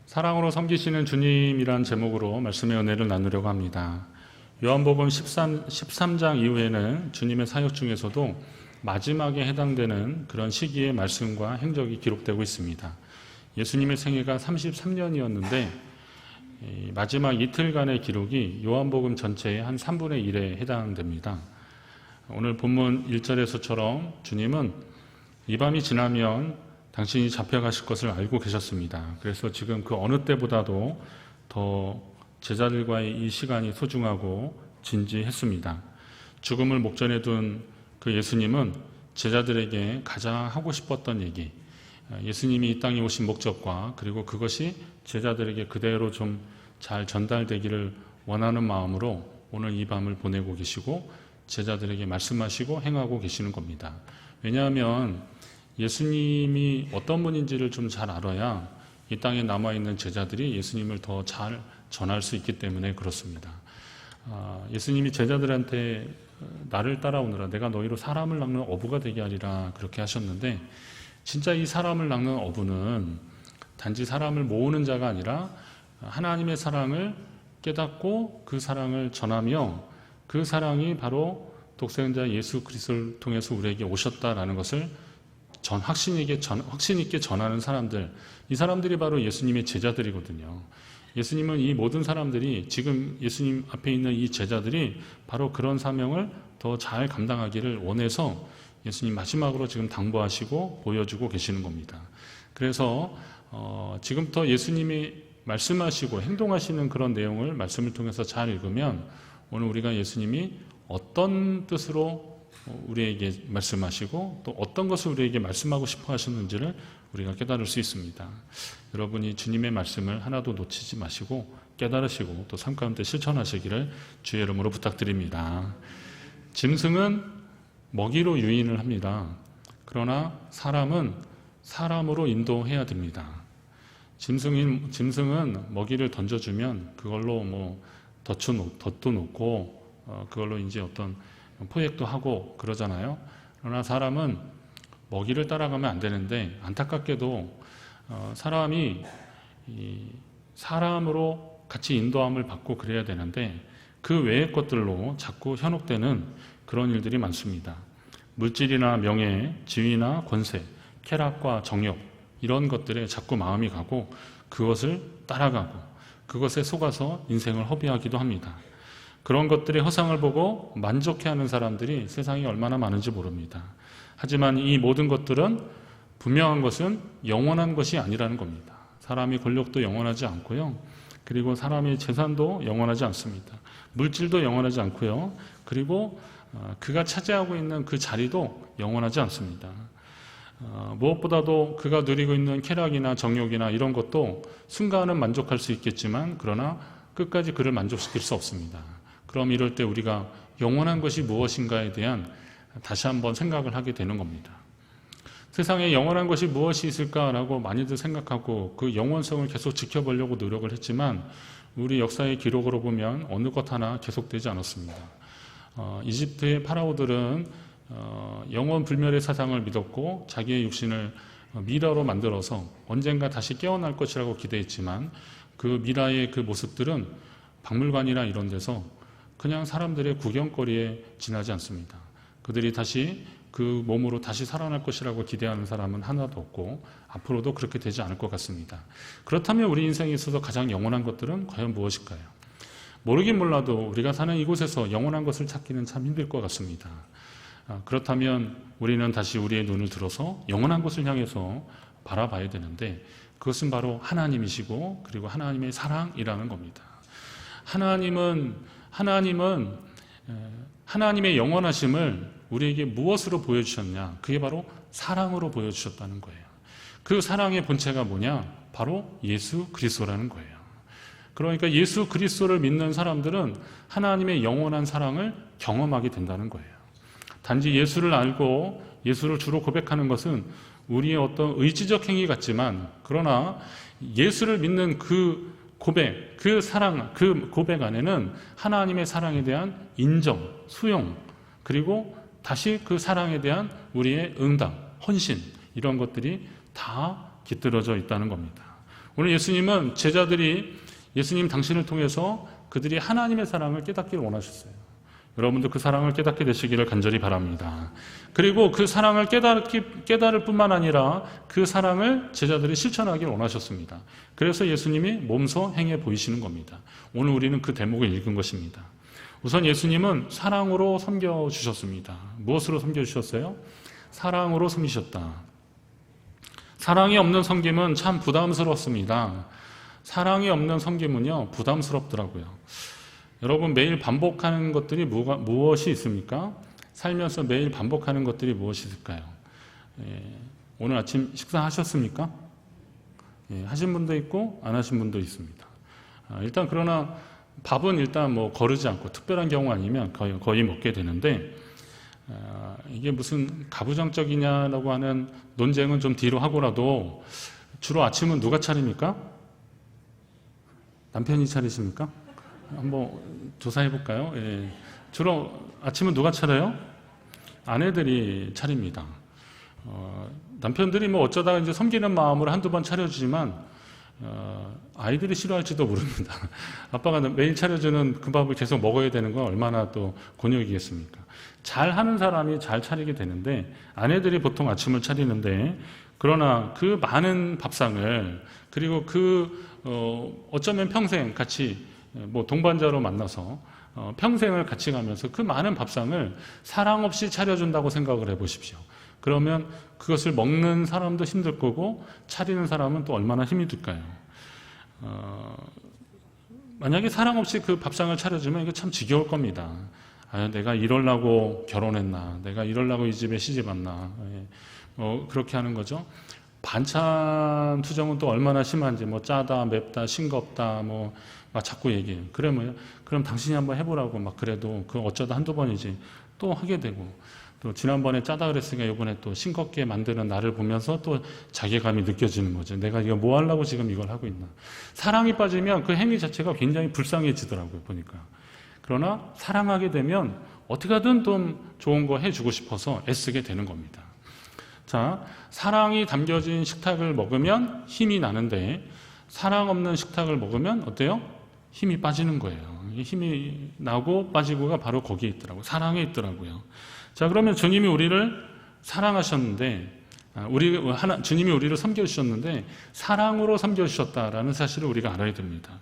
사랑으로 섬기시는 주님이란 제목으로 말씀의 은혜를 나누려고 합니다. 요한복음 13장 이후에는 주님의 사역 중에서도 마지막에 해당되는 그런 시기의 말씀과 행적이 기록되고 있습니다. 예수님의 생애가 33년이었는데 마지막 이틀간의 기록이 요한복음 전체의 한 3분의 1에 해당됩니다. 오늘 본문 1절에서처럼 주님은 이 밤이 지나면 당신이 잡혀가실 것을 알고 계셨습니다. 그래서 지금 그 어느 때보다도 더 제자들과의 이 시간이 소중하고 진지했습니다. 죽음을 목전에 둔 그 예수님은 제자들에게 가장 하고 싶었던 얘기, 예수님이 이 땅에 오신 목적과 그리고 그것이 제자들에게 그대로 좀 잘 전달되기를 원하는 마음으로 오늘 이 밤을 보내고 계시고 제자들에게 말씀하시고 행하고 계시는 겁니다. 왜냐하면 예수님이 어떤 분인지를 좀 잘 알아야 이 땅에 남아있는 제자들이 예수님을 더 잘 전할 수 있기 때문에 그렇습니다. 예수님이 제자들한테 나를 따라오느라 내가 너희로 사람을 낚는 어부가 되게 하리라 그렇게 하셨는데, 진짜 이 사람을 낚는 어부는 단지 사람을 모으는 자가 아니라 하나님의 사랑을 깨닫고 그 사랑을 전하며 그 사랑이 바로 독생자 예수 그리스도를 통해서 우리에게 오셨다라는 것을 확신 있게 전하는 사람들, 이 사람들이 바로 예수님의 제자들이거든요. 예수님은 이 모든 사람들이, 지금 예수님 앞에 있는 이 제자들이 바로 그런 사명을 더 잘 감당하기를 원해서 예수님 마지막으로 지금 당부하시고 보여주고 계시는 겁니다. 그래서 지금부터 예수님이 말씀하시고 행동하시는 그런 내용을 말씀을 통해서 잘 읽으면 오늘 우리가 예수님이 어떤 뜻으로 우리에게 말씀하시고 또 어떤 것을 우리에게 말씀하고 싶어 하시는지를 우리가 깨달을 수 있습니다. 여러분이 주님의 말씀을 하나도 놓치지 마시고 깨달으시고 또 삶 가운데 실천하시기를 주의 이름으로 부탁드립니다. 짐승은 먹이로 유인을 합니다. 그러나 사람은 사람으로 인도해야 됩니다. 짐승은 먹이를 던져주면 그걸로 덫도 놓고 그걸로 이제 어떤 포획도 하고 그러잖아요. 그러나 사람은 먹이를 따라가면 안 되는데, 안타깝게도 사람이 사람으로 같이 인도함을 받고 그래야 되는데 그 외의 것들로 자꾸 현혹되는 그런 일들이 많습니다. 물질이나 명예, 지위나 권세, 쾌락과 정욕, 이런 것들에 자꾸 마음이 가고 그것을 따라가고 그것에 속아서 인생을 허비하기도 합니다. 그런 것들의 허상을 보고 만족해하는 사람들이 세상에 얼마나 많은지 모릅니다. 하지만 이 모든 것들은 분명한 것은 영원한 것이 아니라는 겁니다. 사람의 권력도 영원하지 않고요. 그리고 사람의 재산도 영원하지 않습니다. 물질도 영원하지 않고요. 그리고 그가 차지하고 있는 그 자리도 영원하지 않습니다. 무엇보다도 그가 누리고 있는 쾌락이나 정욕이나 이런 것도 순간은 만족할 수 있겠지만 그러나 끝까지 그를 만족시킬 수 없습니다. 그럼 이럴 때 우리가 영원한 것이 무엇인가에 대한 다시 한번 생각을 하게 되는 겁니다. 세상에 영원한 것이 무엇이 있을까라고 많이들 생각하고 그 영원성을 계속 지켜보려고 노력을 했지만 우리 역사의 기록으로 보면 어느 것 하나 계속되지 않았습니다. 이집트의 파라오들은 영원 불멸의 사상을 믿었고 자기의 육신을 미라로 만들어서 언젠가 다시 깨어날 것이라고 기대했지만 그 미라의 그 모습들은 박물관이나 이런 데서 그냥 사람들의 구경거리에 지나지 않습니다. 그들이 다시 그 몸으로 다시 살아날 것이라고 기대하는 사람은 하나도 없고 앞으로도 그렇게 되지 않을 것 같습니다. 그렇다면 우리 인생에 있어서 가장 영원한 것들은 과연 무엇일까요? 모르긴 몰라도 우리가 사는 이곳에서 영원한 것을 찾기는 참 힘들 것 같습니다. 그렇다면 우리는 다시 우리의 눈을 들어서 영원한 것을 향해서 바라봐야 되는데 그것은 바로 하나님이시고 그리고 하나님의 사랑이라는 겁니다. 하나님은 하나님의 영원하심을 우리에게 무엇으로 보여주셨냐? 그게 바로 사랑으로 보여주셨다는 거예요. 그 사랑의 본체가 뭐냐? 바로 예수 그리스도라는 거예요. 그러니까 예수 그리스도를 믿는 사람들은 하나님의 영원한 사랑을 경험하게 된다는 거예요. 단지 예수를 알고 예수를 주로 고백하는 것은 우리의 어떤 의지적 행위 같지만 그러나 예수를 믿는 그 고백, 그 사랑, 그 고백 안에는 하나님의 사랑에 대한 인정, 수용, 그리고 다시 그 사랑에 대한 우리의 응답, 헌신, 이런 것들이 다 깃들어져 있다는 겁니다. 오늘 예수님은 제자들이 예수님 당신을 통해서 그들이 하나님의 사랑을 깨닫기를 원하셨어요. 여러분도 그 사랑을 깨닫게 되시기를 간절히 바랍니다. 그리고 그 사랑을 깨달을 뿐만 아니라 그 사랑을 제자들이 실천하기를 원하셨습니다. 그래서 예수님이 몸소 행해 보이시는 겁니다. 오늘 우리는 그 대목을 읽은 것입니다. 우선 예수님은 사랑으로 섬겨주셨습니다. 무엇으로 섬겨주셨어요? 사랑으로 섬기셨다. 사랑이 없는 섬김은 참 부담스럽습니다. 사랑이 없는 섬김은요, 부담스럽더라고요. 여러분, 매일 반복하는 것들이 무엇이 있습니까? 살면서 매일 반복하는 것들이 무엇이 있을까요? 오늘 아침 식사하셨습니까? 하신 분도 있고 안 하신 분도 있습니다. 일단 그러나 밥은 일단 뭐 거르지 않고 특별한 경우 아니면 거의 먹게 되는데, 이게 무슨 가부장적이냐라고 하는 논쟁은 좀 뒤로 하고라도 주로 아침은 누가 차립니까? 남편이 차리십니까? 한번 조사해 볼까요? 주로 아침은 누가 차려요? 아내들이 차립니다. 남편들이 뭐 어쩌다가 이제 섬기는 마음으로 한두 번 차려주지만 아이들이 싫어할지도 모릅니다. 아빠가 매일 차려주는 그 밥을 계속 먹어야 되는 건 얼마나 또 곤욕이겠습니까? 잘하는 사람이 잘 차리게 되는데, 아내들이 보통 아침을 차리는데, 그러나 그 많은 밥상을, 그리고 어쩌면 평생 같이 뭐 동반자로 만나서 평생을 같이 가면서 그 많은 밥상을 사랑 없이 차려준다고 생각을 해보십시오. 그러면 그것을 먹는 사람도 힘들 거고 차리는 사람은 또 얼마나 힘이 들까요? 만약에 사랑 없이 그 밥상을 차려주면 이거 참 지겨울 겁니다. 내가 이러려고 결혼했나, 내가 이러려고 이 집에 시집 왔나, 그렇게 하는 거죠. 반찬 투정은 또 얼마나 심한지, 뭐 짜다, 맵다, 싱겁다, 막 자꾸 얘기해요. 그럼 당신이 한번 해보라고 막 그래도 그 어쩌다 한두 번이지 또 하게 되고, 또 지난번에 짜다 그랬으니까 이번에 또 싱겁게 만드는 나를 보면서 또 자괴감이 느껴지는 거죠. 내가 이거 뭐 하려고 지금 이걸 하고 있나. 사랑이 빠지면 그 행위 자체가 굉장히 불쌍해지더라고요, 보니까. 그러나 사랑하게 되면 어떻게 하든 좀 좋은 거 해주고 싶어서 애쓰게 되는 겁니다. 자, 사랑이 담겨진 식탁을 먹으면 힘이 나는데, 사랑 없는 식탁을 먹으면 어때요? 힘이 빠지는 거예요. 힘이 나고 빠지고가 바로 거기에 있더라고요. 사랑에 있더라고요. 자, 그러면 주님이 우리를 사랑하셨는데, 주님이 우리를 섬겨주셨는데 사랑으로 섬겨주셨다라는 사실을 우리가 알아야 됩니다.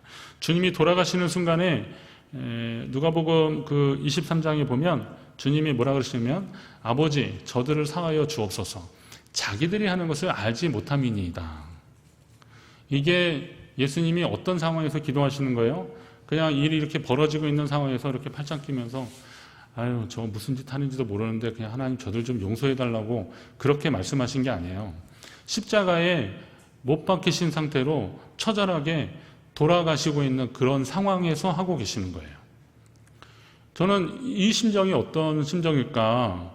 주님이 돌아가시는 순간에 누가복음 그 23장에 보면 주님이 뭐라 그러시냐면, 아버지 저들을 사하여 주옵소서, 자기들이 하는 것을 알지 못함이니이다. 이게 예수님이 어떤 상황에서 기도하시는 거예요? 그냥 일이 이렇게 벌어지고 있는 상황에서 이렇게 팔짱 끼면서 저 무슨 짓 하는지도 모르는데 그냥 하나님 저들 좀 용서해달라고 그렇게 말씀하신 게 아니에요. 십자가에 못 박히신 상태로 처절하게 돌아가시고 있는 그런 상황에서 하고 계시는 거예요. 저는 이 심정이 어떤 심정일까?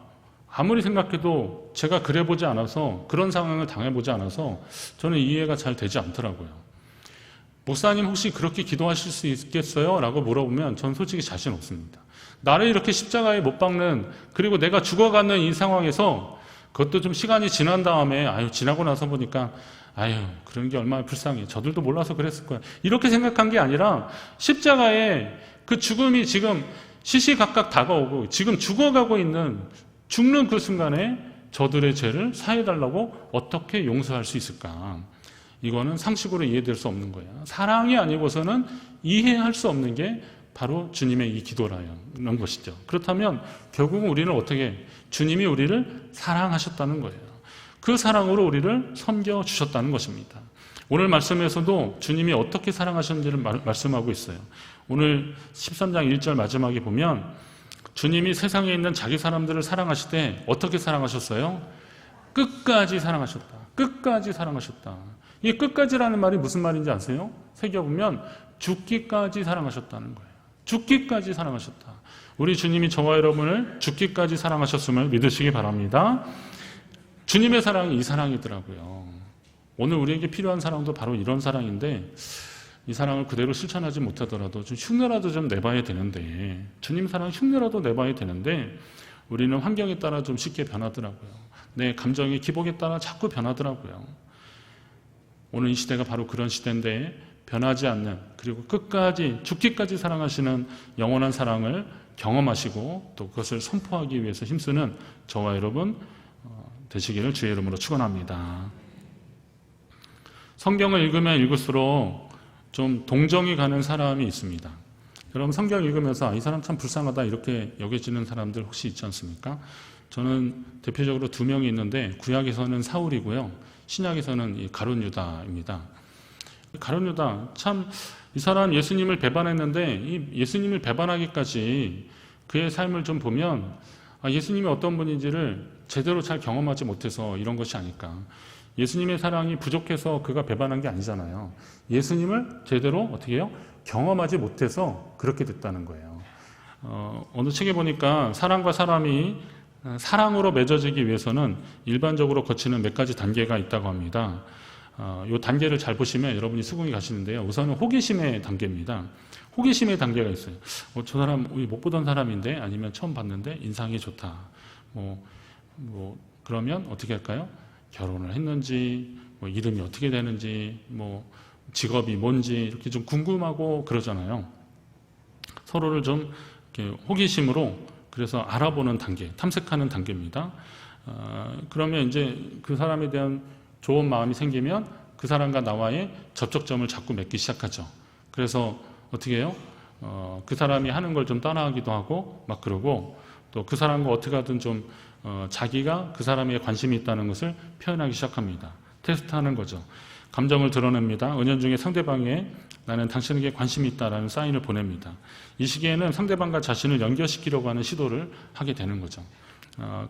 아무리 생각해도 제가 그래보지 않아서, 그런 상황을 당해보지 않아서 저는 이해가 잘 되지 않더라고요. 목사님 혹시 그렇게 기도하실 수 있겠어요? 라고 물어보면 전 솔직히 자신 없습니다. 나를 이렇게 십자가에 못 박는, 그리고 내가 죽어가는 이 상황에서, 그것도 좀 시간이 지난 다음에 지나고 나서 보니까 그런 게 얼마나 불쌍해, 저들도 몰라서 그랬을 거야, 이렇게 생각한 게 아니라, 십자가에 그 죽음이 지금 시시각각 다가오고 지금 죽어가고 있는, 죽는 그 순간에 저들의 죄를 사해달라고 어떻게 용서할 수 있을까? 이거는 상식으로 이해될 수 없는 거야. 사랑이 아니고서는 이해할 수 없는 게 바로 주님의 이 기도라는 것이죠. 그렇다면 결국은 우리는 어떻게, 주님이 우리를 사랑하셨다는 거예요. 그 사랑으로 우리를 섬겨주셨다는 것입니다. 오늘 말씀에서도 주님이 어떻게 사랑하셨는지를 말씀하고 있어요. 오늘 13장 1절 마지막에 보면 주님이 세상에 있는 자기 사람들을 사랑하실 때 어떻게 사랑하셨어요? 끝까지 사랑하셨다. 끝까지 사랑하셨다. 이 끝까지라는 말이 무슨 말인지 아세요? 새겨보면 죽기까지 사랑하셨다는 거예요. 죽기까지 사랑하셨다. 우리 주님이 저와 여러분을 죽기까지 사랑하셨음을 믿으시기 바랍니다. 주님의 사랑이 이 사랑이더라고요. 오늘 우리에게 필요한 사랑도 바로 이런 사랑인데, 이 사랑을 그대로 실천하지 못하더라도 좀 흉내라도 좀 내봐야 되는데, 주님 사랑 흉내라도 내봐야 되는데, 우리는 환경에 따라 좀 쉽게 변하더라고요. 내 감정의 기복에 따라 자꾸 변하더라고요. 오늘 이 시대가 바로 그런 시대인데 변하지 않는, 그리고 끝까지 죽기까지 사랑하시는 영원한 사랑을 경험하시고 또 그것을 선포하기 위해서 힘쓰는 저와 여러분 되시기를 주의 이름으로 축원합니다. 성경을 읽으면 읽을수록 좀 동정이 가는 사람이 있습니다. 여러분 성경 읽으면서 이 사람 참 불쌍하다 이렇게 여겨지는 사람들 혹시 있지 않습니까? 저는 대표적으로 두 명이 있는데 구약에서는 사울이고요, 신약에서는 이 가룟 유다입니다. 가룟 유다, 참 이 사람 예수님을 배반했는데 이 예수님을 배반하기까지 그의 삶을 좀 보면 예수님이 어떤 분인지를 제대로 잘 경험하지 못해서 이런 것이 아닐까. 예수님의 사랑이 부족해서 그가 배반한 게 아니잖아요. 예수님을 제대로 어떻게 해요? 경험하지 못해서 그렇게 됐다는 거예요. 어느 책에 보니까 사람과 사람이 사랑으로 맺어지기 위해서는 일반적으로 거치는 몇 가지 단계가 있다고 합니다. 이 단계를 잘 보시면 여러분이 수긍이 가시는데요. 우선은 호기심의 단계입니다. 호기심의 단계가 있어요. 저 사람 우리 못 보던 사람인데, 아니면 처음 봤는데 인상이 좋다. 그러면 어떻게 할까요? 결혼을 했는지, 이름이 어떻게 되는지, 직업이 뭔지 이렇게 좀 궁금하고 그러잖아요. 서로를 좀 이렇게 호기심으로 그래서 알아보는 단계, 탐색하는 단계입니다. 그러면 이제 그 사람에 대한 좋은 마음이 생기면 그 사람과 나와의 접촉점을 자꾸 맺기 시작하죠. 그래서 어떻게 해요? 그 사람이 하는 걸 좀 따라하기도 하고 막 그러고, 또 그 사람과 어떻게 하든 좀 자기가 그 사람에 관심이 있다는 것을 표현하기 시작합니다. 테스트하는 거죠. 감정을 드러냅니다. 은연중에 상대방에 나는 당신에게 관심이 있다라는 사인을 보냅니다. 이 시기에는 상대방과 자신을 연결시키려고 하는 시도를 하게 되는 거죠.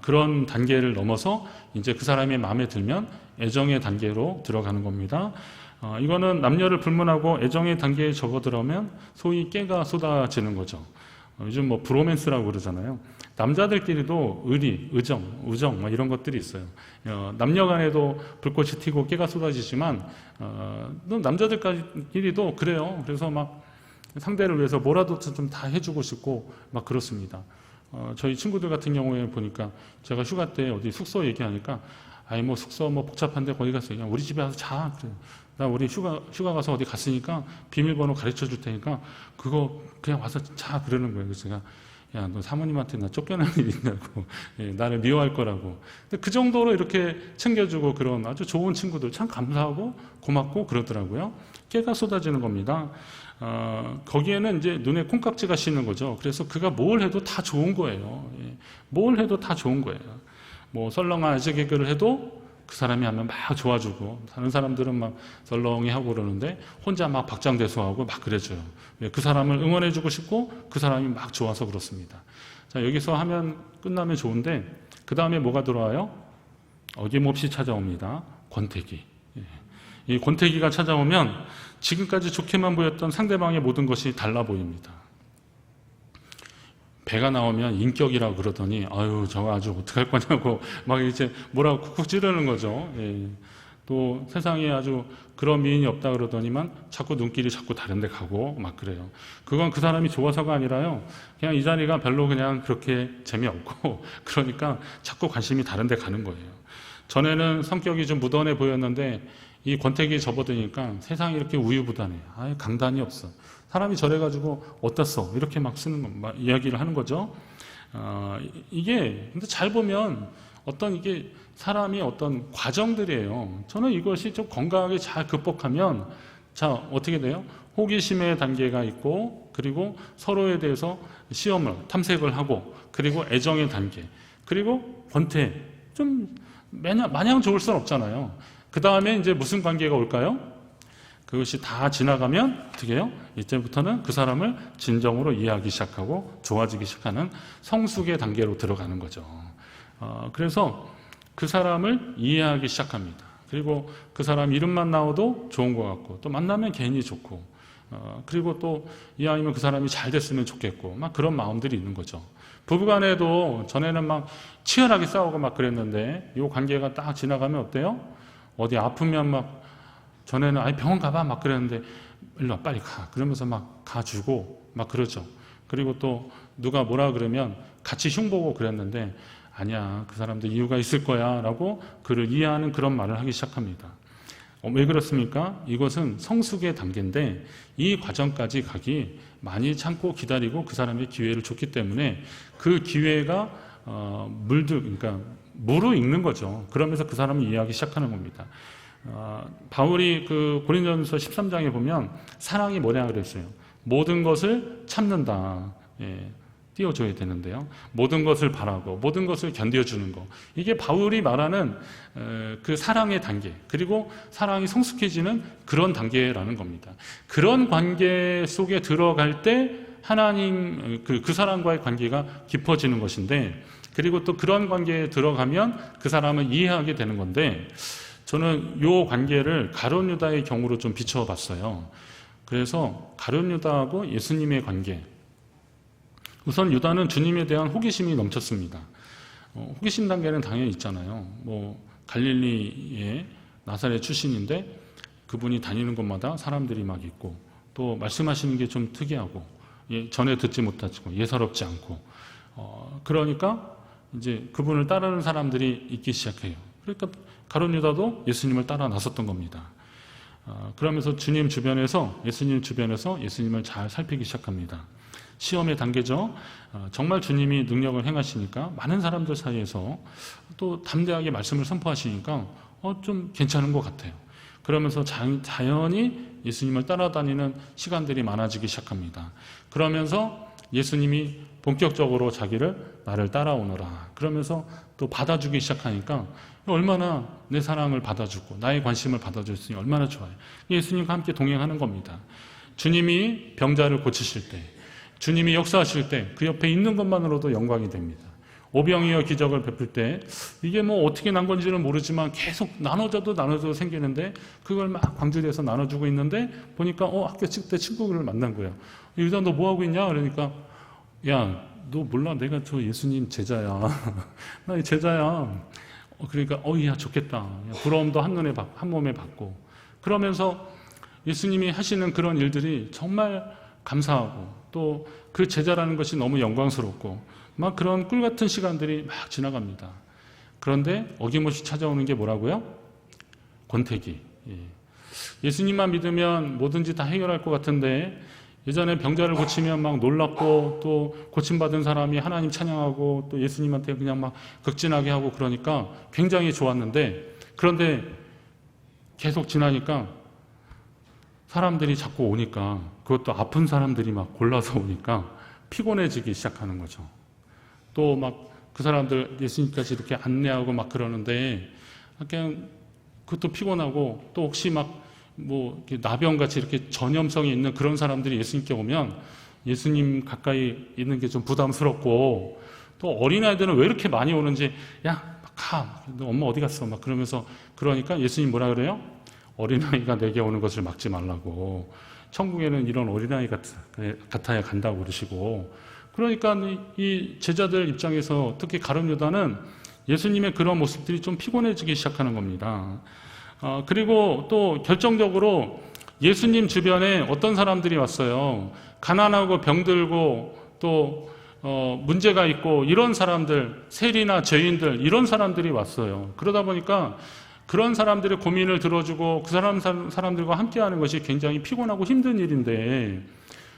그런 단계를 넘어서 이제 그 사람의 마음에 들면 애정의 단계로 들어가는 겁니다. 이거는 남녀를 불문하고 애정의 단계에 접어들어오면 소위 깨가 쏟아지는 거죠. 요즘 브로맨스라고 그러잖아요. 남자들끼리도 의리, 우정 이런 것들이 있어요. 남녀 간에도 불꽃이 튀고 깨가 쏟아지지만 남자들끼리도 그래요. 그래서 막 상대를 위해서 뭐라도 좀 다 해주고 싶고 막 그렇습니다. 저희 친구들 같은 경우에 보니까 제가 휴가 때 어디 숙소 얘기하니까 숙소 복잡한데 거기 가서 그냥 우리 집에 와서 자. 그래요. 나 우리 휴가 가서 어디 갔으니까 비밀번호 가르쳐 줄 테니까 그거 그냥 와서 자. 그러는 거예요. 그래서 제가 야, 너 사모님한테 나 쫓겨날 일 있냐고. 나를 미워할 거라고. 근데 그 정도로 이렇게 챙겨주고 그런 아주 좋은 친구들 참 감사하고 고맙고 그러더라고요. 깨가 쏟아지는 겁니다. 거기에는 이제 눈에 콩깍지가 씌는 거죠. 그래서 그가 뭘 해도 다 좋은 거예요. 뭘 해도 다 좋은 거예요. 설렁한 아재 개그를 해도 그 사람이 하면 막 좋아주고, 다른 사람들은 막 썰렁히 하고 그러는데 혼자 막 박장대소하고 막 그래줘요. 그 사람을 응원해주고 싶고 그 사람이 막 좋아서 그렇습니다. 자, 여기서 하면 끝나면 좋은데 그 다음에 뭐가 들어와요? 어김없이 찾아옵니다. 권태기. 이 권태기가 찾아오면 지금까지 좋게만 보였던 상대방의 모든 것이 달라 보입니다. 배가 나오면 인격이라고 그러더니 저거 아주 어떡할 거냐고 막 이제 뭐라고 쿡쿡 찌르는 거죠. 또 세상에 아주 그런 미인이 없다 그러더니만 자꾸 눈길이 자꾸 다른 데 가고 막 그래요. 그건 그 사람이 좋아서가 아니라요. 그냥 이 자리가 별로 그냥 그렇게 재미없고 그러니까 자꾸 관심이 다른 데 가는 거예요. 전에는 성격이 좀 무던해 보였는데 이 권태기에 접어드니까 세상이 이렇게 우유부단해요. 강단이 없어. 사람이 저래가지고 어땠어? 이렇게 막 이야기를 하는 거죠. 이게 근데 잘 보면 이게 사람이 어떤 과정들이에요. 저는 이것이 좀 건강하게 잘 극복하면 자, 어떻게 돼요? 호기심의 단계가 있고, 그리고 서로에 대해서 시험을 탐색을 하고, 그리고 애정의 단계, 그리고 권태. 좀 마냥 좋을 수는 없잖아요. 그 다음에 이제 무슨 관계가 올까요? 그것이 다 지나가면 어떻게 해요? 이때부터는 그 사람을 진정으로 이해하기 시작하고 좋아지기 시작하는 성숙의 단계로 들어가는 거죠. 그래서 그 사람을 이해하기 시작합니다. 그리고 그 사람 이름만 나와도 좋은 것 같고, 또 만나면 괜히 좋고, 그리고 또 이왕이면 그 사람이 잘 됐으면 좋겠고, 막 그런 마음들이 있는 거죠. 부부간에도 전에는 막 치열하게 싸우고 막 그랬는데, 이 관계가 딱 지나가면 어때요? 어디 아프면 막 전에는 병원 가봐 막 그랬는데 일로 와 빨리 가 그러면서 막 가주고 막 그러죠. 그리고 또 누가 뭐라 그러면 같이 흉보고 그랬는데 아니야 그 사람도 이유가 있을 거야 라고 그를 이해하는 그런 말을 하기 시작합니다. 왜 그렇습니까? 이것은 성숙의 단계인데 이 과정까지 가기 많이 참고 기다리고 그 사람의 기회를 줬기 때문에 그 기회가 그러니까 무르익는 거죠. 그러면서 그 사람을 이해하기 시작하는 겁니다. 바울이 그 고린도전서 13장에 보면 사랑이 뭐냐 그랬어요. 모든 것을 참는다. 띄워줘야 되는데요. 모든 것을 바라고 모든 것을 견뎌주는 거. 이게 바울이 말하는 그 사랑의 단계, 그리고 사랑이 성숙해지는 그런 단계라는 겁니다. 그런 관계 속에 들어갈 때 하나님 그 사람과의 관계가 깊어지는 것인데, 그리고 또 그런 관계에 들어가면 그 사람을 이해하게 되는 건데, 저는 이 관계를 가룟 유다의 경우로 좀 비춰봤어요. 그래서 가룟 유다하고 예수님의 관계. 우선 유다는 주님에 대한 호기심이 넘쳤습니다. 호기심 단계는 당연히 있잖아요. 갈릴리의 나사렛 출신인데 그분이 다니는 곳마다 사람들이 막 있고, 또 말씀하시는 게 좀 특이하고, 전에 듣지 못하고 예사롭지 않고, 그러니까 이제 그분을 따르는 사람들이 있기 시작해요. 그러니까 가룟 유다도 예수님을 따라 나섰던 겁니다. 그러면서 예수님 주변에서 예수님을 잘 살피기 시작합니다. 시험의 단계죠. 정말 주님이 능력을 행하시니까 많은 사람들 사이에서 또 담대하게 말씀을 선포하시니까 좀 괜찮은 것 같아요. 그러면서 자연히 예수님을 따라다니는 시간들이 많아지기 시작합니다. 그러면서 예수님이 본격적으로 나를 따라오너라 그러면서 또 받아주기 시작하니까 얼마나 내 사랑을 받아주고 나의 관심을 받아줄 수 있으니 얼마나 좋아요. 예수님과 함께 동행하는 겁니다. 주님이 병자를 고치실 때, 주님이 역사하실 때 그 옆에 있는 것만으로도 영광이 됩니다. 오병이어 기적을 베풀 때 이게 어떻게 난 건지는 모르지만 계속 나눠줘도 생기는데, 그걸 막 광주리에서 나눠주고 있는데 보니까 학교 때 친구를 만난 거예요. 유다 너 뭐하고 있냐? 그러니까 야 너 몰라, 내가 저 예수님 제자야. 나 제자야. 그러니까 야 좋겠다. 부러움도 한 몸에 받고, 그러면서 예수님이 하시는 그런 일들이 정말 감사하고, 또 그 제자라는 것이 너무 영광스럽고, 막 그런 꿀 같은 시간들이 막 지나갑니다. 그런데 어김없이 찾아오는 게 뭐라고요? 권태기. 예수님만 믿으면 뭐든지 다 해결할 것 같은데, 예전에 병자를 고치면 막 놀랍고, 또 고침받은 사람이 하나님 찬양하고 또 예수님한테 그냥 막 극진하게 하고 그러니까 굉장히 좋았는데, 그런데 계속 지나니까 사람들이 자꾸 오니까, 그것도 아픈 사람들이 막 골라서 오니까 피곤해지기 시작하는 거죠. 또 막 그 사람들 예수님까지 이렇게 안내하고 막 그러는데 그냥 그것도 피곤하고, 또 혹시 막 나병같이 이렇게 전염성이 있는 그런 사람들이 예수님께 오면 예수님 가까이 있는 게 좀 부담스럽고, 또 어린아이들은 왜 이렇게 많이 오는지, 야 가, 너 엄마 어디 갔어? 막 그러면서, 그러니까 예수님 뭐라 그래요? 어린아이가 내게 오는 것을 막지 말라고. 천국에는 이런 어린아이 같아야 간다고 그러시고. 그러니까 이 제자들 입장에서 특히 가룟 유다는 예수님의 그런 모습들이 좀 피곤해지기 시작하는 겁니다. 그리고 또 결정적으로 예수님 주변에 어떤 사람들이 왔어요. 가난하고 병들고 또 문제가 있고 이런 사람들, 세리나 죄인들, 이런 사람들이 왔어요. 그러다 보니까 그런 사람들의 고민을 들어주고 그 사람들과 함께하는 것이 굉장히 피곤하고 힘든 일인데,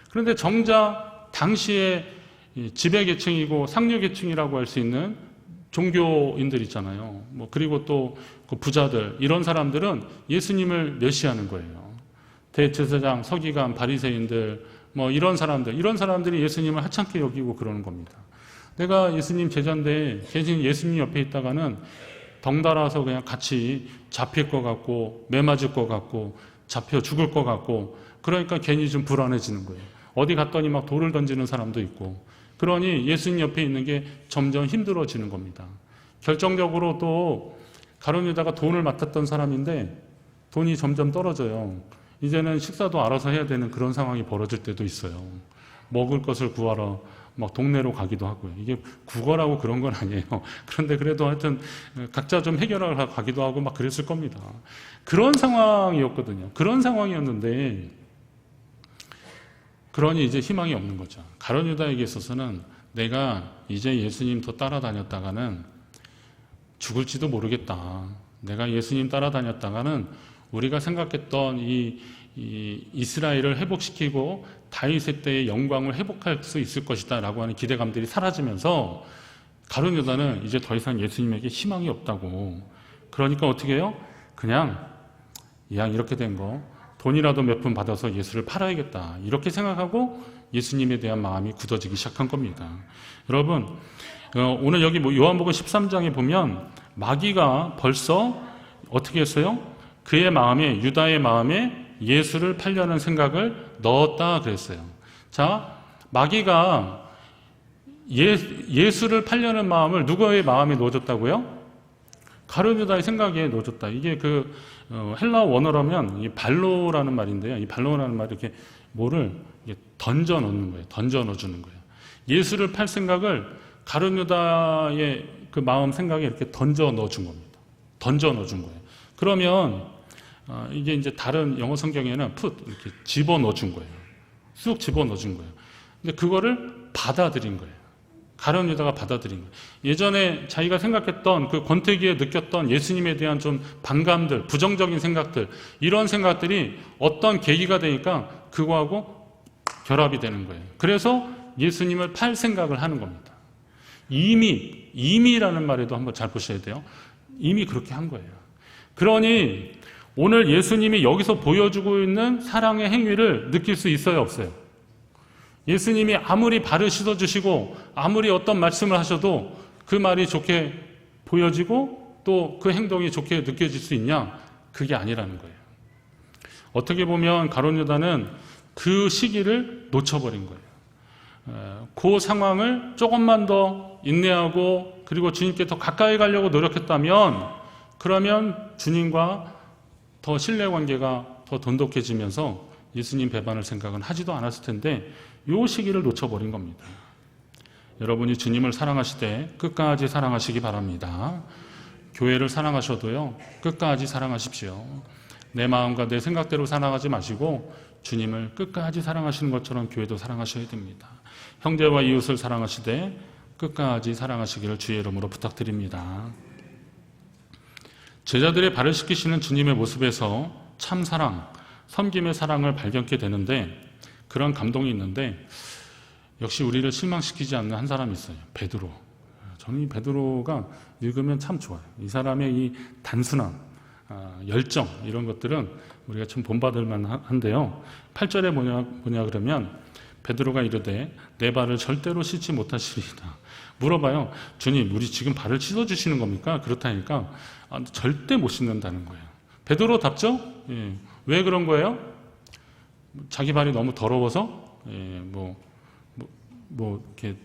그런데 정작 당시에 지배계층이고 상류계층이라고 할 수 있는 종교인들 있잖아요. 그리고 또 그 부자들, 이런 사람들은 예수님을 멸시하는 거예요. 대제사장, 서기관, 바리새인들, 이런 사람들이 예수님을 하찮게 여기고 그러는 겁니다. 내가 예수님 제자인데 예수님 옆에 있다가는 덩달아서 그냥 같이 잡힐 것 같고, 매 맞을 것 같고, 잡혀 죽을 것 같고, 그러니까 괜히 좀 불안해지는 거예요. 어디 갔더니 막 돌을 던지는 사람도 있고, 그러니 예수님 옆에 있는 게 점점 힘들어지는 겁니다. 결정적으로 또 가룟 유다가 돈을 맡았던 사람인데 돈이 점점 떨어져요. 이제는 식사도 알아서 해야 되는 그런 상황이 벌어질 때도 있어요. 먹을 것을 구하러 막 동네로 가기도 하고요. 이게 구걸하고 그런 건 아니에요. 그런데 그래도 하여튼 각자 좀 해결하러 가기도 하고 막 그랬을 겁니다. 그런 상황이었거든요. 그런 상황이었는데, 그러니 이제 희망이 없는 거죠. 가룟 유다에게 있어서는 내가 이제 예수님 더 따라다녔다가는 죽을지도 모르겠다. 내가 예수님 따라다녔다가는 우리가 생각했던 이 이스라엘을 회복시키고 다윗의 때의 영광을 회복할 수 있을 것이다 라고 하는 기대감들이 사라지면서 가룟 유다는 이제 더 이상 예수님에게 희망이 없다고. 그러니까 어떻게 해요? 그냥 이렇게 된 거 돈이라도 몇 푼 받아서 예수를 팔아야겠다 이렇게 생각하고 예수님에 대한 마음이 굳어지기 시작한 겁니다. 여러분, 오늘 여기 요한복음 13장에 보면 마귀가 벌써 어떻게 했어요? 그의 마음에, 유다의 마음에 예수를 팔려는 생각을 넣었다 그랬어요. 자, 마귀가 예수를 팔려는 마음을 누구의 마음에 넣어줬다고요? 가룟 유다의 생각에 넣어줬다. 이게 헬라어 원어라면 이 발로라는 말인데요. 이 발로라는 말이 이렇게 뭐를 던져 넣는 거예요. 던져 넣어주는 거예요. 예수를 팔 생각을 가룟 유다의 그 마음 생각에 이렇게 던져 넣어준 겁니다. 던져 넣어준 거예요. 그러면 이게 이제 다른 영어 성경에는 put 이렇게 집어 넣어준 거예요. 쑥 집어 넣어준 거예요. 근데 그거를 받아들인 거예요. 가룟 유다가 받아들인 거예요. 예전에 자기가 생각했던 그 권태기에 느꼈던 예수님에 대한 좀 반감들, 부정적인 생각들, 이런 생각들이 어떤 계기가 되니까 그거하고 결합이 되는 거예요. 그래서 예수님을 팔 생각을 하는 겁니다. 이미라는 말에도 한번 잘 보셔야 돼요. 이미 그렇게 한 거예요. 그러니 오늘 예수님이 여기서 보여주고 있는 사랑의 행위를 느낄 수 있어요, 없어요? 예수님이 아무리 발을 씻어주시고 아무리 어떤 말씀을 하셔도 그 말이 좋게 보여지고 또 그 행동이 좋게 느껴질 수 있냐? 그게 아니라는 거예요. 어떻게 보면 가룟 유다는 그 시기를 놓쳐버린 거예요. 그 상황을 조금만 더 인내하고 그리고 주님께 더 가까이 가려고 노력했다면 그러면 주님과 더 신뢰관계가 더 돈독해지면서 예수님 배반을 생각은 하지도 않았을 텐데 이 시기를 놓쳐버린 겁니다. 여러분이 주님을 사랑하시되 끝까지 사랑하시기 바랍니다. 교회를 사랑하셔도요, 끝까지 사랑하십시오. 내 마음과 내 생각대로 사랑하지 마시고 주님을 끝까지 사랑하시는 것처럼 교회도 사랑하셔야 됩니다. 형제와 이웃을 사랑하시되 끝까지 사랑하시기를 주의 이름으로 부탁드립니다. 제자들의 발을 씻기시는 주님의 모습에서 참 사랑, 섬김의 사랑을 발견케 되는데 그런 감동이 있는데 역시 우리를 실망시키지 않는 한 사람이 있어요. 베드로. 저는 이 베드로가 읽으면 참 좋아요. 이 사람의 이 단순함, 열정 이런 것들은 우리가 참 본받을 만한데요. 8절에 뭐냐 그러면 베드로가 이르되 내 발을 절대로 씻지 못하시리이다. 물어봐요. 주님, 우리 지금 발을 씻어주시는 겁니까? 그렇다니까 절대 못 씻는다는 거예요. 베드로 답죠? 예. 왜 그런 거예요? 자기 발이 너무 더러워서? 예, 이렇게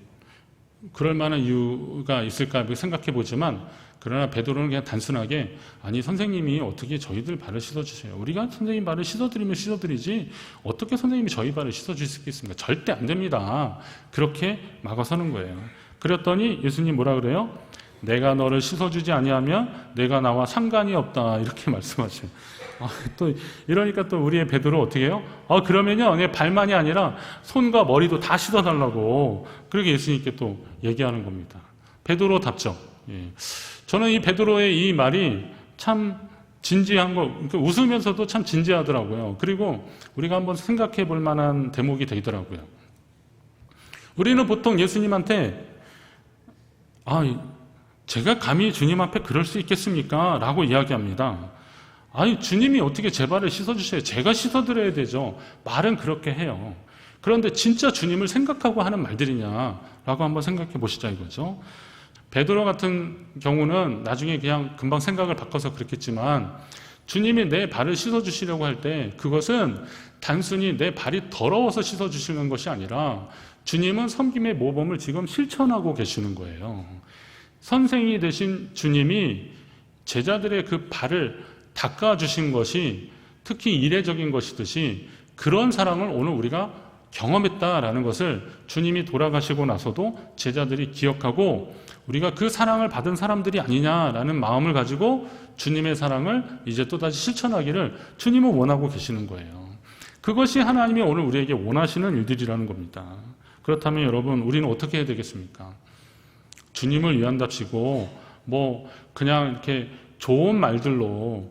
그럴 만한 이유가 있을까 생각해 보지만 그러나 베드로는 그냥 단순하게 아니 선생님이 어떻게 저희들 발을 씻어주세요. 우리가 선생님 발을 씻어드리면 씻어드리지 어떻게 선생님이 저희 발을 씻어줄 수 있겠습니까? 절대 안 됩니다. 그렇게 막아서는 거예요. 그랬더니 예수님 뭐라 그래요? 내가 너를 씻어주지 아니하면 내가 나와 상관이 없다 이렇게 말씀하셔요. 또 이러니까 또 우리의 베드로 어떻게 해요? 그러면요 내 발만이 아니라 손과 머리도 다 씻어달라고 그렇게 예수님께 또 얘기하는 겁니다. 베드로 답죠. 예. 저는 이 베드로의 이 말이 참 진지한 거, 그러니까 웃으면서도 참 진지하더라고요. 그리고 우리가 한번 생각해 볼 만한 대목이 되더라고요. 우리는 보통 예수님한테 제가 감히 주님 앞에 그럴 수 있겠습니까? 라고 이야기합니다. 아니 주님이 어떻게 제 발을 씻어주셔요? 제가 씻어드려야 되죠. 말은 그렇게 해요. 그런데 진짜 주님을 생각하고 하는 말들이냐라고 한번 생각해 보시자 이거죠. 베드로 같은 경우는 나중에 그냥 금방 생각을 바꿔서 그랬겠지만 주님이 내 발을 씻어주시려고 할 때 그것은 단순히 내 발이 더러워서 씻어주시는 것이 아니라 주님은 섬김의 모범을 지금 실천하고 계시는 거예요. 선생이 되신 주님이 제자들의 그 발을 닦아주신 것이 특히 이례적인 것이듯이 그런 사랑을 오늘 우리가 경험했다라는 것을 주님이 돌아가시고 나서도 제자들이 기억하고 우리가 그 사랑을 받은 사람들이 아니냐라는 마음을 가지고 주님의 사랑을 이제 또다시 실천하기를 주님은 원하고 계시는 거예요. 그것이 하나님이 오늘 우리에게 원하시는 일들이라는 겁니다. 그렇다면 여러분 우리는 어떻게 해야 되겠습니까? 주님을 위한답시고 그냥 이렇게 좋은 말들로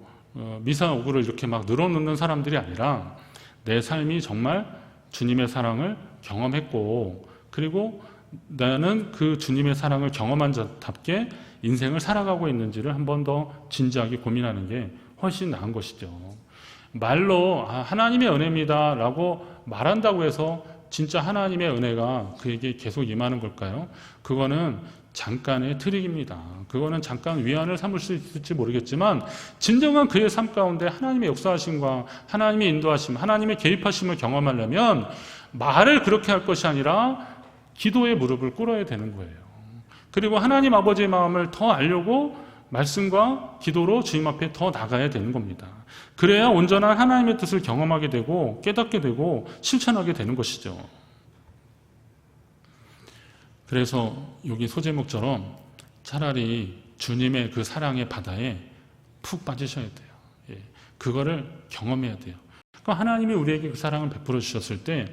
미사오구를 이렇게 막 늘어놓는 사람들이 아니라 내 삶이 정말 주님의 사랑을 경험했고, 그리고 나는 그 주님의 사랑을 경험한 자답게 인생을 살아가고 있는지를 한 번 더 진지하게 고민하는 게 훨씬 나은 것이죠. 말로 하나님의 은혜입니다 라고 말한다고 해서 진짜 하나님의 은혜가 그에게 계속 임하는 걸까요? 그거는 잠깐의 트릭입니다. 그거는 잠깐 위안을 삼을 수 있을지 모르겠지만 진정한 그의 삶 가운데 하나님의 역사하심과 하나님의 인도하심, 하나님의 개입하심을 경험하려면 말을 그렇게 할 것이 아니라 기도의 무릎을 꿇어야 되는 거예요. 그리고 하나님 아버지의 마음을 더 알려고 말씀과 기도로 주님 앞에 더 나가야 되는 겁니다. 그래야 온전한 하나님의 뜻을 경험하게 되고 깨닫게 되고 실천하게 되는 것이죠. 그래서 여기 소제목처럼 차라리 주님의 그 사랑의 바다에 푹 빠지셔야 돼요. 예, 그거를 경험해야 돼요. 그러니까 하나님이 우리에게 그 사랑을 베풀어 주셨을 때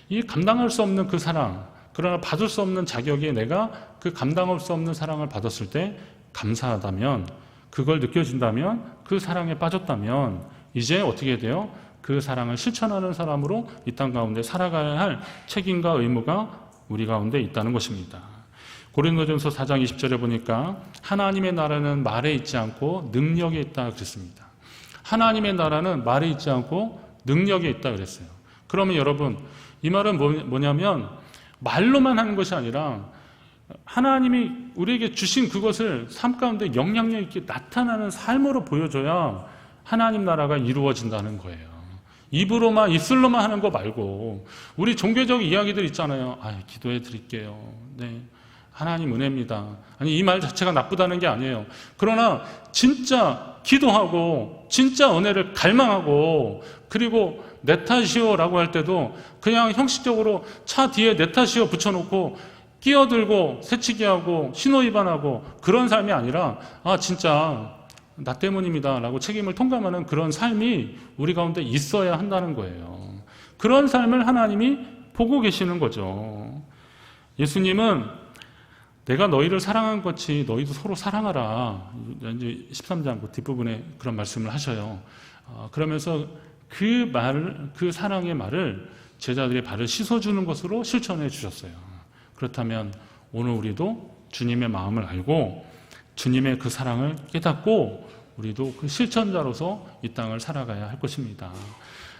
이 감당할 수 없는 그 사랑, 그러나 받을 수 없는 자격에 내가 그 감당할 수 없는 사랑을 받았을 때 감사하다면, 그걸 느껴진다면, 그 사랑에 빠졌다면 이제 어떻게 돼요? 그 사랑을 실천하는 사람으로 이 땅 가운데 살아가야 할 책임과 의무가 우리 가운데 있다는 것입니다. 고린도전서 4장 20절에 보니까 하나님의 나라는 말에 있지 않고 능력에 있다 그랬습니다. 하나님의 나라는 말에 있지 않고 능력에 있다 그랬어요. 그러면 여러분, 이 말은 뭐냐면 말로만 하는 것이 아니라 하나님이 우리에게 주신 그것을 삶 가운데 영향력 있게 나타나는 삶으로 보여줘야 하나님 나라가 이루어진다는 거예요. 입으로만, 입술로만 하는 거 말고, 우리 종교적 이야기들 있잖아요. 기도해 드릴게요. 네, 하나님 은혜입니다. 아니, 이 말 자체가 나쁘다는 게 아니에요. 그러나 진짜 기도하고 진짜 은혜를 갈망하고, 그리고 내 탓이요라고 할 때도 그냥 형식적으로 차 뒤에 내 탓이요 붙여놓고 끼어들고 새치기하고 신호위반하고 그런 삶이 아니라 진짜 나 때문입니다 라고 책임을 통감하는 그런 삶이 우리 가운데 있어야 한다는 거예요. 그런 삶을 하나님이 보고 계시는 거죠. 예수님은 내가 너희를 사랑한 것 같이 너희도 서로 사랑하라, 이제 13장 그 뒷부분에 그런 말씀을 하셔요. 그러면서 그 사랑의 말을 제자들의 발을 씻어주는 것으로 실천해 주셨어요. 그렇다면 오늘 우리도 주님의 마음을 알고 주님의 그 사랑을 깨닫고 우리도 그 실천자로서 이 땅을 살아가야 할 것입니다.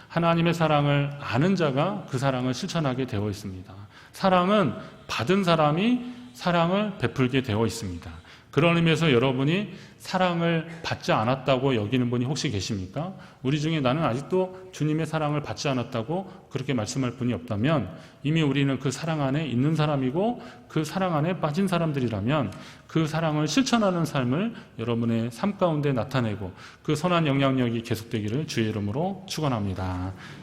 하나님의 사랑을 아는 자가 그 사랑을 실천하게 되어 있습니다. 사랑은 받은 사람이 사랑을 베풀게 되어 있습니다. 그런 의미에서 여러분이 사랑을 받지 않았다고 여기는 분이 혹시 계십니까? 우리 중에 나는 아직도 주님의 사랑을 받지 않았다고 그렇게 말씀할 분이 없다면 이미 우리는 그 사랑 안에 있는 사람이고 그 사랑 안에 빠진 사람들이라면 그 사랑을 실천하는 삶을 여러분의 삶 가운데 나타내고 그 선한 영향력이 계속되기를 주의 이름으로 축원합니다.